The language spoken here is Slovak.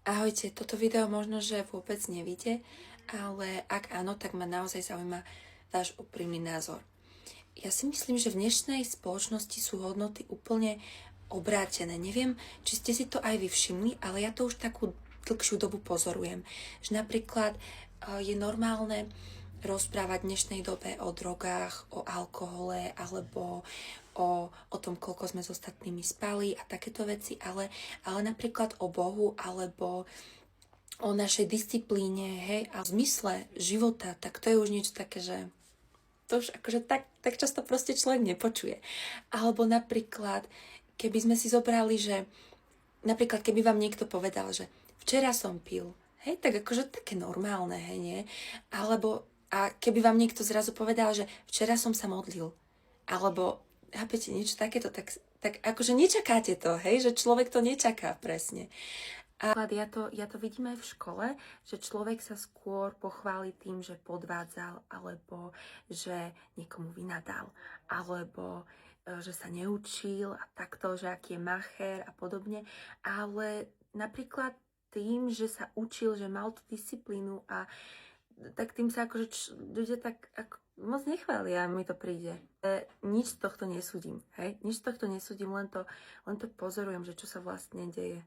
Ahojte, toto video možno, že vôbec nevíde, ale ak áno, tak ma naozaj zaujíma váš úprimný názor. Ja si myslím, že v dnešnej spoločnosti sú hodnoty úplne obrátené. Neviem, či ste si to aj vy všimli, ale ja to už takú dlhšiu dobu pozorujem. Že napríklad je normálne rozprávať v dnešnej dobe o drogách, o alkohole alebo o tom, koľko sme s ostatnými spali a takéto veci, ale napríklad o Bohu alebo o našej disciplíne, hej, a v zmysle života, tak to je už niečo také, že to už akože tak často proste človek nepočuje. Alebo napríklad, keby sme si zobrali, že napríklad keby vám niekto povedal, že včera som pil, hej, tak akože také normálne, hej, nie? Alebo a keby vám niekto zrazu povedal, že včera som sa modlil, alebo chápete, niečo takéto, tak akože nečakáte to, hej, že človek to nečaká presne. A ja to vidím aj v škole, že človek sa skôr pochváli tým, že podvádzal, alebo že niekomu vynadal, alebo že sa neučil a takto, že aký je macher a podobne. Ale napríklad tým, že sa učil, že mal tú disciplínu a tak tým sa akože ľudia tak ako moc nechvália, mi to príde. Nič z tohto nesúdim, hej? Nič z tohto nesúdim, len to pozorujem, že čo sa vlastne deje.